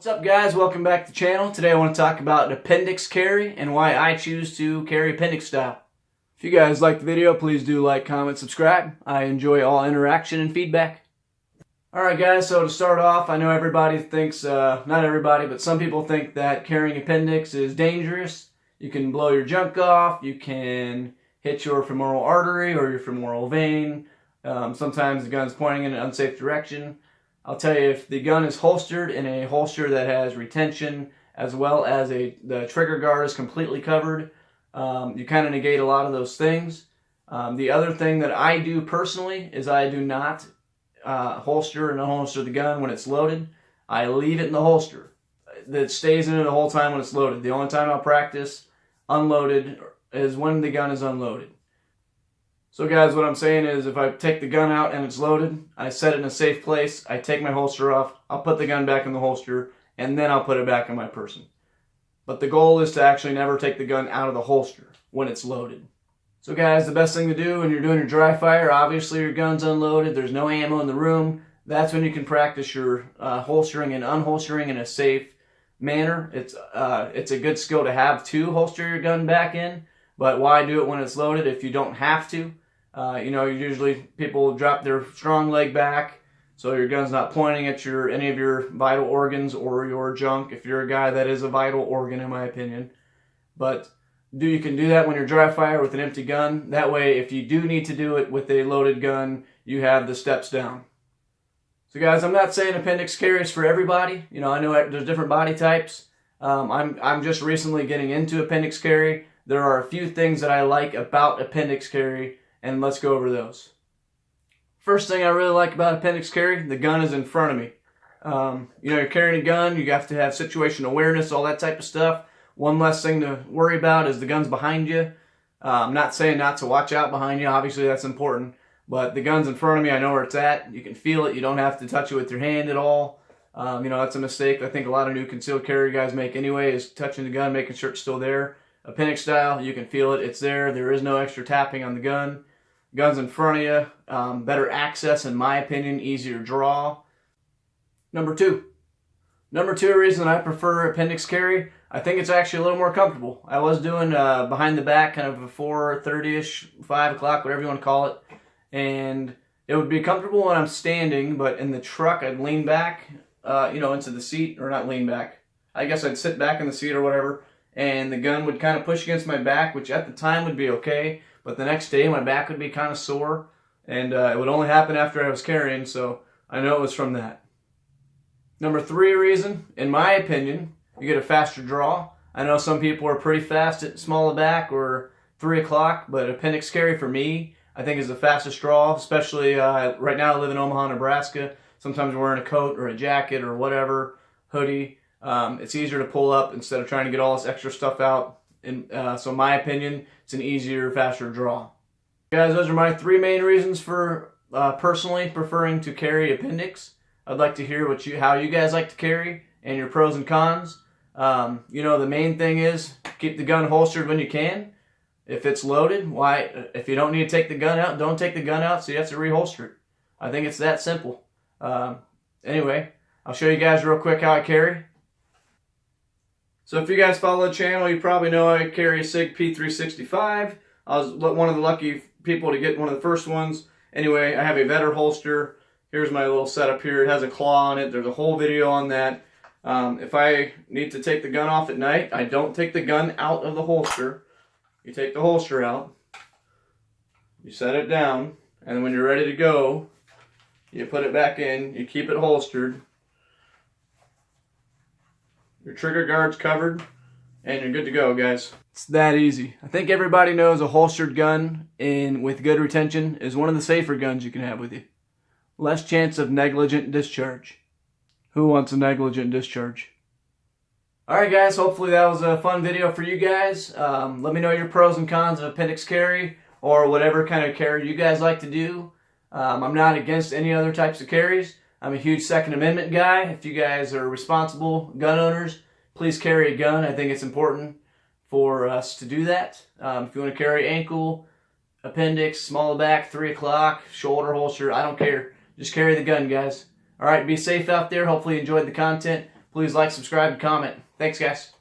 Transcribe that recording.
What's up, guys? Welcome back to the channel. Today I want to talk about appendix carry and why I choose to carry appendix style. If you guys like the video, please do like, comment, subscribe. I enjoy all interaction and feedback. Alright guys, so to start off, I know everybody thinks, not everybody, but some people think that carrying appendix is dangerous. You can blow your junk off, you can hit your femoral artery or your femoral vein. Sometimes the gun's pointing in an unsafe direction. I'll tell you, if the gun is holstered in a holster that has retention as well as the trigger guard is completely covered, you kind of negate a lot of those things. The other thing that I do personally is I do not holster and unholster the gun when it's loaded. I leave it in the holster. That stays in it the whole time when it's loaded. The only time I'll practice unloaded is when the gun is unloaded. So guys, what I'm saying is if I take the gun out and it's loaded, I set it in a safe place, I take my holster off, I'll put the gun back in the holster, and then I'll put it back in my person. But the goal is to actually never take the gun out of the holster when it's loaded. So guys, the best thing to do when you're doing your dry fire, obviously your gun's unloaded, there's no ammo in the room, that's when you can practice your holstering and unholstering in a safe manner. It's a good skill to have to holster your gun back in, but why do it when it's loaded if you don't have to? Usually people drop their strong leg back so your gun's not pointing at any of your vital organs or your junk, if you're a guy that is a vital organ in my opinion. But you can do that when you're dry fire with an empty gun. That way, if you do need to do it with a loaded gun, you have the steps down. So guys, I'm not saying appendix carry is for everybody. I know there's different body types. I'm just recently getting into appendix carry. There are a few things that I like about appendix carry, and let's go over those. First thing I really like about appendix carry, the gun is in front of me. You're carrying a gun, you have to have situation awareness, all that type of stuff. One less thing to worry about is the gun's behind you. I'm not saying not to watch out behind you, obviously that's important, but the gun's in front of me, I know where it's at, you can feel it, you don't have to touch it with your hand at all. That's a mistake I think a lot of new concealed carry guys make anyway, is touching the gun, making sure it's still there. Appendix style, you can feel it, it's there, there is no extra tapping on the gun. Gun's in front of you, better access in my opinion, easier draw. Number two reason I prefer appendix carry, I think it's actually a little more comfortable. I was doing behind the back, kind of a 4:30ish, 5 o'clock, whatever you want to call it, and it would be comfortable when I'm standing, but in the truck I'd lean back, into the seat, or not lean back, I guess I'd sit back in the seat or whatever, and the gun would kind of push against my back, which at the time would be okay, but the next day my back would be kind of sore, and it would only happen after I was carrying, so I know it was from that. Number 3 reason, in my opinion, you get a faster draw. I know some people are pretty fast at small of back or 3 o'clock, but appendix carry for me, I think is the fastest draw, especially right now I live in Omaha, Nebraska. Sometimes we're wearing a coat or a jacket or whatever, hoodie. It's easier to pull up instead of trying to get all this extra stuff out. So in my opinion, it's an easier, faster draw. Guys, those are my 3 main reasons for personally preferring to carry appendix. I'd like to hear how you guys like to carry and your pros and cons. The main thing is keep the gun holstered when you can. If it's loaded, if you don't need to take the gun out, don't take the gun out so you have to reholster it. I think it's that simple. Anyway, I'll show you guys real quick how I carry. So if you guys follow the channel, you probably know I carry a SIG P365. I was one of the lucky people to get one of the first ones. Anyway, I have a Vedder holster. Here's my little setup here. It has a claw on it. There's a whole video on that. If I need to take the gun off at night, I don't take the gun out of the holster. You take the holster out, you set it down, and then when you're ready to go, you put it back in, you keep it holstered. Your trigger guard's covered, and you're good to go, guys. It's that easy. I think everybody knows a holstered gun with good retention is one of the safer guns you can have with you. Less chance of negligent discharge. Who wants a negligent discharge? Alright guys, hopefully that was a fun video for you guys. Let me know your pros and cons of appendix carry, or whatever kind of carry you guys like to do. I'm not against any other types of carries. I'm a huge Second Amendment guy. If you guys are responsible gun owners, please carry a gun. I think it's important for us to do that. If you want to carry ankle, appendix, small back, 3 o'clock, shoulder holster, I don't care. Just carry the gun, guys. Alright, be safe out there. Hopefully you enjoyed the content. Please like, subscribe, and comment. Thanks, guys.